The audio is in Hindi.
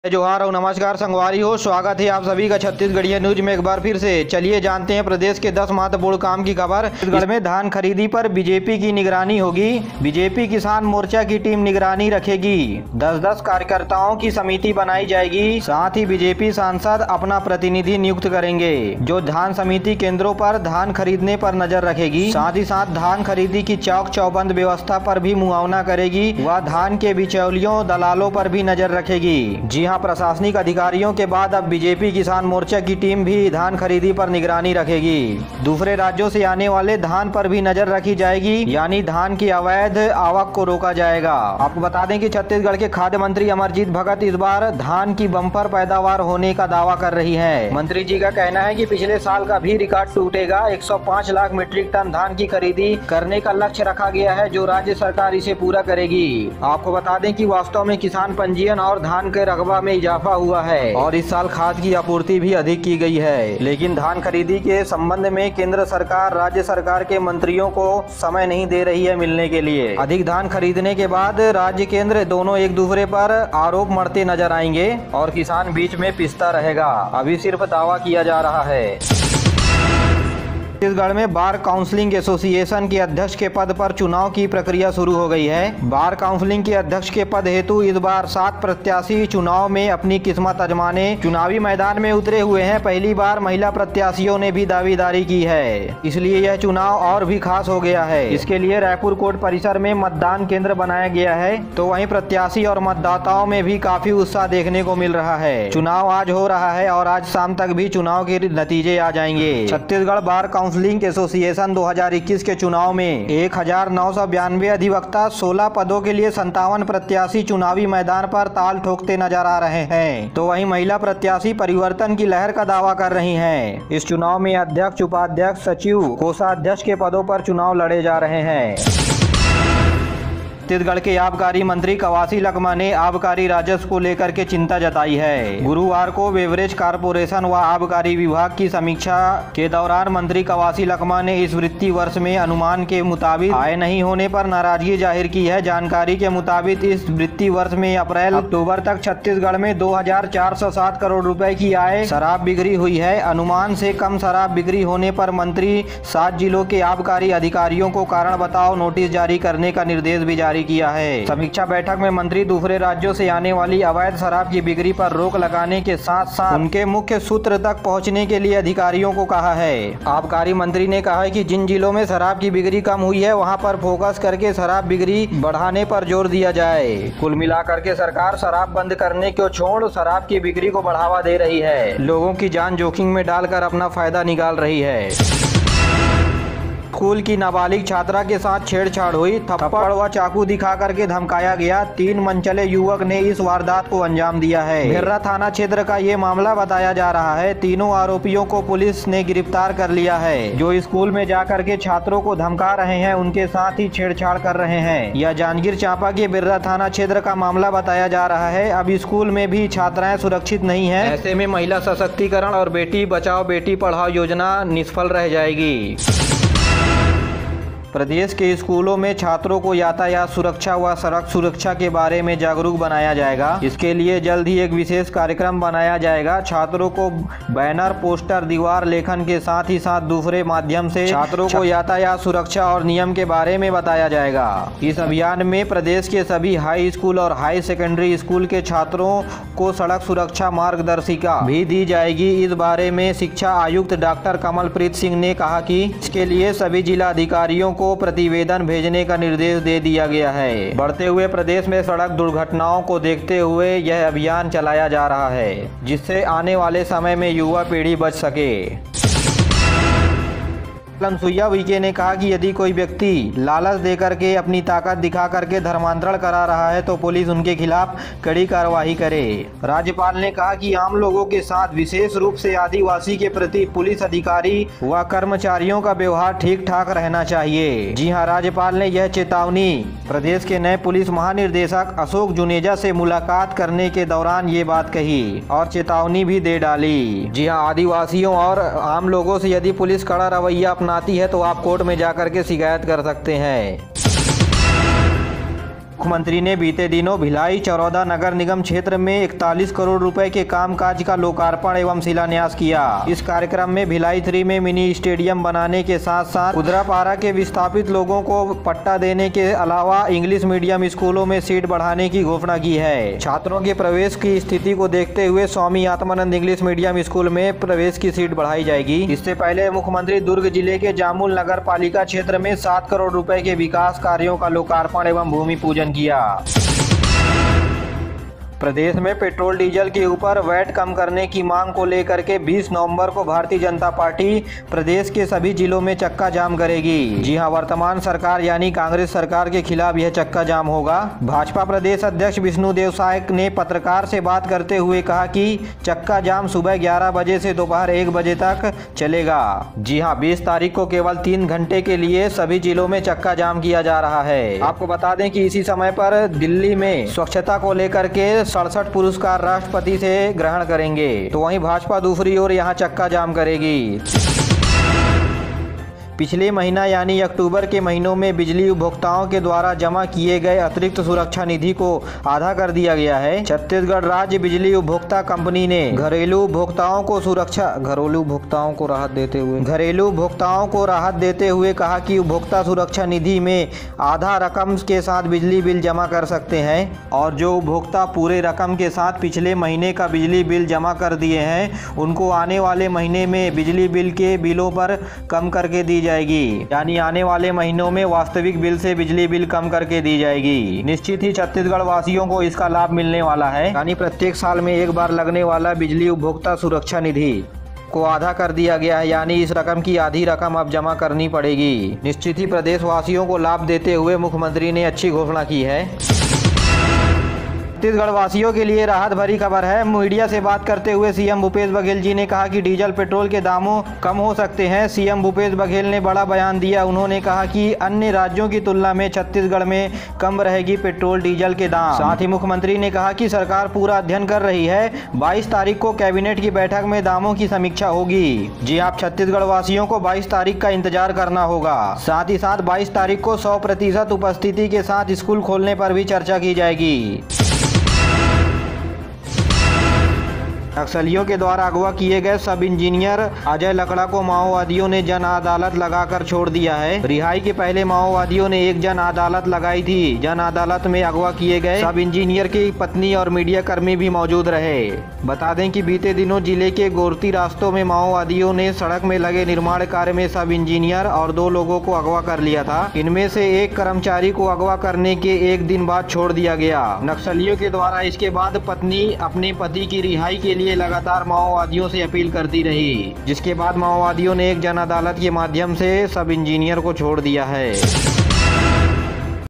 जोहार और नमस्कार संगवारी हो, स्वागत है आप सभी का छत्तीसगढ़िया न्यूज में एक बार फिर से। चलिए जानते हैं प्रदेश के 10 महत्वपूर्ण काम की खबर। छत्तीसगढ़ में धान खरीदी पर बीजेपी की निगरानी होगी। बीजेपी किसान मोर्चा की टीम निगरानी रखेगी। 10-10 कार्यकर्ताओं की समिति बनाई जाएगी। साथ ही बीजेपी सांसद अपना प्रतिनिधि नियुक्त करेंगे जो धान समिति केंद्रों पर धान खरीदने पर नजर रखेगी। साथ ही साथ धान खरीदी की चौक चौबंद व्यवस्था पर भी मुआवना करेगी व धान के बिचौलियों दलालों पर भी नजर रखेगी। जी हाँ, प्रशासनिक अधिकारियों के बाद अब बीजेपी किसान मोर्चा की टीम भी धान खरीदी पर निगरानी रखेगी। दूसरे राज्यों से आने वाले धान पर भी नजर रखी जाएगी, यानी धान की अवैध आवक को रोका जाएगा। आपको बता दें कि छत्तीसगढ़ के खाद्य मंत्री अमरजीत भगत इस बार धान की बम्पर पैदावार होने का दावा कर रही है। मंत्री जी का कहना है कि पिछले साल का भी रिकॉर्ड टूटेगा। 105 लाख मीट्रिक टन धान की खरीदी करने का लक्ष्य रखा गया है, जो राज्य सरकार इसे पूरा करेगी। आपको बता दें कि वास्तव में किसान पंजीयन और धान के रकबा में इजाफा हुआ है और इस साल खाद की आपूर्ति भी अधिक की गई है। लेकिन धान खरीदी के संबंध में केंद्र सरकार राज्य सरकार के मंत्रियों को समय नहीं दे रही है मिलने के लिए। अधिक धान खरीदने के बाद राज्य केंद्र दोनों एक दूसरे पर आरोप मढ़ते नजर आएंगे और किसान बीच में पिसता रहेगा। अभी सिर्फ दावा किया जा रहा है। छत्तीसगढ़ में बार काउंसिलिंग एसोसिएशन के अध्यक्ष के पद पर चुनाव की प्रक्रिया शुरू हो गई है। बार काउंसिलिंग के अध्यक्ष के पद हेतु इस बार 7 प्रत्याशी चुनाव में अपनी किस्मत आजमाने चुनावी मैदान में उतरे हुए हैं। पहली बार महिला प्रत्याशियों ने भी दावेदारी की है, इसलिए यह चुनाव और भी खास हो गया है। इसके लिए रायपुर कोर्ट परिसर में मतदान केंद्र बनाया गया है, तो वहीं प्रत्याशी और मतदाताओं में भी काफी उत्साह देखने को मिल रहा है। चुनाव आज हो रहा है और आज शाम तक भी चुनाव के नतीजे आ जाएंगे। छत्तीसगढ़ बार काउंसिलिंग एसोसिएशन 2021 के चुनाव में 1992 अधिवक्ता, 16 पदों के लिए 57 प्रत्याशी चुनावी मैदान पर ताल ठोकते नजर आ रहे हैं, तो वहीं महिला प्रत्याशी परिवर्तन की लहर का दावा कर रही हैं। इस चुनाव में अध्यक्ष, उपाध्यक्ष, सचिव, कोषाध्यक्ष के पदों पर चुनाव लड़े जा रहे हैं। छत्तीसगढ़ के आबकारी मंत्री कवासी लखमा ने आबकारी राजस्व को लेकर के चिंता जताई है। गुरुवार को बेवरेज कारपोरेशन व आबकारी विभाग की समीक्षा के दौरान मंत्री कवासी लखमा ने इस वित्तीय वर्ष में अनुमान के मुताबिक आय नहीं होने पर नाराजगी जाहिर की है। जानकारी के मुताबिक इस वित्तीय वर्ष में अप्रैल अक्टूबर तक छत्तीसगढ़ में 2407 करोड़ रुपए की आय शराब बिक्री हुई है। अनुमान से कम शराब बिक्री होने पर मंत्री 7 जिलों के आबकारी अधिकारियों को कारण बताओ नोटिस जारी करने का निर्देश भी जारी किया है। समीक्षा बैठक में मंत्री दूसरे राज्यों से आने वाली अवैध शराब की बिक्री पर रोक लगाने के साथ साथ उनके मुख्य सूत्र तक पहुंचने के लिए अधिकारियों को कहा है। आबकारी मंत्री ने कहा है कि जिन जिलों में शराब की बिक्री कम हुई है वहां पर फोकस करके शराब बिक्री बढ़ाने पर जोर दिया जाए। कुल मिलाकर के सरकार शराब बंद करने को छोड़ शराब की बिक्री को बढ़ावा दे रही है, लोगों की जान जोखिम में डालकर अपना फायदा निकाल रही है। स्कूल की नाबालिग छात्रा के साथ छेड़छाड़ हुई, थप्पड़ व चाकू दिखा करके धमकाया गया। 3 मनचले युवक ने इस वारदात को अंजाम दिया है। भिर्रा थाना क्षेत्र का ये मामला बताया जा रहा है। तीनों आरोपियों को पुलिस ने गिरफ्तार कर लिया है, जो स्कूल में जाकर के छात्रों को धमका रहे हैं, उनके साथ ही छेड़छाड़ कर रहे हैं। यह जांजगीर चांपा के भिर्रा थाना क्षेत्र का मामला बताया जा रहा है। अब स्कूल में भी छात्राएं सुरक्षित नहीं है, ऐसे में महिला सशक्तिकरण और बेटी बचाओ बेटी पढ़ाओ योजना निष्फल रह जाएगी। प्रदेश के स्कूलों में छात्रों को यातायात सुरक्षा व सड़क सुरक्षा के बारे में जागरूक बनाया जाएगा। इसके लिए जल्द ही एक विशेष कार्यक्रम बनाया जाएगा। छात्रों को बैनर, पोस्टर, दीवार लेखन के साथ ही साथ दूसरे माध्यम से छात्रों को यातायात सुरक्षा और नियम के बारे में बताया जाएगा। इस अभियान में प्रदेश के सभी हाई स्कूल और हाई सेकेंडरी स्कूल के छात्रों को सड़क सुरक्षा मार्गदर्शिका भी दी जाएगी। इस बारे में शिक्षा आयुक्त डॉक्टर कमलप्रीत सिंह ने कहा कि इसके लिए सभी जिला अधिकारियों को प्रतिवेदन भेजने का निर्देश दे दिया गया है। बढ़ते हुए प्रदेश में सड़क दुर्घटनाओं को देखते हुए यह अभियान चलाया जा रहा है, जिससे आने वाले समय में युवा पीढ़ी बच सके। लनसुइया वीके ने कहा कि यदि कोई व्यक्ति लालच देकर के अपनी ताकत दिखा करके धर्मांतरण करा रहा है तो पुलिस उनके खिलाफ कड़ी कार्रवाई करे। राज्यपाल ने कहा कि आम लोगों के साथ विशेष रूप से आदिवासी के प्रति पुलिस अधिकारी व कर्मचारियों का व्यवहार ठीक ठाक रहना चाहिए। जी हां, राज्यपाल ने यह चेतावनी प्रदेश के नए पुलिस महानिर्देशक अशोक जुनेजा से मुलाकात करने के दौरान ये बात कही और चेतावनी भी दे डाली। जी हां, आदिवासियों और आम लोगों से यदि पुलिस कड़ा रवैया अपनाती है तो आप कोर्ट में जाकर के शिकायत कर सकते हैं। मुख्यमंत्री ने बीते दिनों भिलाई चरौदा नगर निगम क्षेत्र में 41 करोड़ रुपए के कामकाज का लोकार्पण एवं शिलान्यास किया। इस कार्यक्रम में भिलाई 3 में मिनी स्टेडियम बनाने के साथ साथ कुदरापारा के विस्थापित लोगों को पट्टा देने के अलावा इंग्लिश मीडियम स्कूलों में सीट बढ़ाने की घोषणा की है। छात्रों के प्रवेश की स्थिति को देखते हुए Swami Atmanand English medium school में प्रवेश की सीट बढ़ाई जाएगी। इससे पहले मुख्यमंत्री दुर्ग जिले के जामुल नगर पालिका क्षेत्र में 7 करोड़ रुपए के विकास कार्यों का लोकार्पण एवं भूमि पूजन किया। प्रदेश में पेट्रोल डीजल के ऊपर वैट कम करने की मांग को लेकर के 20 नवंबर को भारतीय जनता पार्टी प्रदेश के सभी जिलों में चक्का जाम करेगी। जी हां, वर्तमान सरकार यानी कांग्रेस सरकार के खिलाफ यह चक्का जाम होगा। भाजपा प्रदेश अध्यक्ष विष्णुदेव साय ने पत्रकार से बात करते हुए कहा कि चक्का जाम सुबह 11 बजे से दोपहर 1 बजे तक चलेगा। जी हां, 20 तारीख को केवल 3 घंटे के लिए सभी जिलों में चक्का जाम किया जा रहा है। आपको बता दें कि इसी समय पर दिल्ली में स्वच्छता को लेकर के 67 पुरस्कार राष्ट्रपति से ग्रहण करेंगे, तो वहीं भाजपा दूसरी ओर यहां चक्का जाम करेगी। पिछले महीना यानी अक्टूबर के महीनों में बिजली उपभोक्ताओं के द्वारा जमा किए गए अतिरिक्त सुरक्षा निधि को आधा कर दिया गया है। छत्तीसगढ़ राज्य बिजली उपभोक्ता कंपनी ने घरेलू उपभोक्ताओं को राहत देते हुए कहा कि उपभोक्ता सुरक्षा निधि में आधा रकम के साथ बिजली बिल जमा कर सकते हैं और जो उपभोक्ता पूरे रकम के साथ पिछले महीने का बिजली बिल जमा कर दिए हैं उनको आने वाले महीने में बिजली बिल के बिलों पर कम करके दी जाएगी। यानी आने वाले महीनों में वास्तविक बिल से बिजली बिल कम करके दी जाएगी। निश्चित ही छत्तीसगढ़ वासियों को इसका लाभ मिलने वाला है। यानी प्रत्येक साल में एक बार लगने वाला बिजली उपभोक्ता सुरक्षा निधि को आधा कर दिया गया है, यानी इस रकम की आधी रकम अब जमा करनी पड़ेगी। निश्चित ही प्रदेश वासियों को लाभ देते हुए मुख्यमंत्री ने अच्छी घोषणा की है। छत्तीसगढ़ वासियों के लिए राहत भरी खबर है। मीडिया से बात करते हुए सीएम भूपेश बघेल जी ने कहा कि डीजल पेट्रोल के दामों कम हो सकते हैं। सीएम भूपेश बघेल ने बड़ा बयान दिया। उन्होंने कहा कि अन्य राज्यों की तुलना में छत्तीसगढ़ में कम रहेगी पेट्रोल डीजल के दाम। साथ ही मुख्यमंत्री ने कहा कि सरकार पूरा अध्ययन कर रही है। 22 तारीख को कैबिनेट की बैठक में दामों की समीक्षा होगी। जी, आप छत्तीसगढ़ वासियों को 22 तारीख का इंतजार करना होगा। साथ ही साथ 22 तारीख को 100% उपस्थिति के साथ स्कूल खोलने पर भी चर्चा की जाएगी। नक्सलियों के द्वारा अगवा किए गए सब इंजीनियर अजय लकड़ा को माओवादियों ने जन अदालत लगाकर छोड़ दिया है। रिहाई के पहले माओवादियों ने एक जन अदालत लगाई थी। जन अदालत में अगवा किए गए सब इंजीनियर की पत्नी और मीडिया कर्मी भी मौजूद रहे। बता दें कि बीते दिनों जिले के गोरती रास्तों में माओवादियों ने सड़क में लगे निर्माण कार्य में सब इंजीनियर और 2 लोगों को अगवा कर लिया था। इनमें से एक कर्मचारी को अगवा करने के 1 दिन बाद छोड़ दिया गया। नक्सलियों के द्वारा इसके बाद पत्नी अपने पति की रिहाई के लिए लगातार माओवादियों से अपील करती रही, जिसके बाद माओवादियों ने एक जन अदालत के माध्यम से सब इंजीनियर को छोड़ दिया है।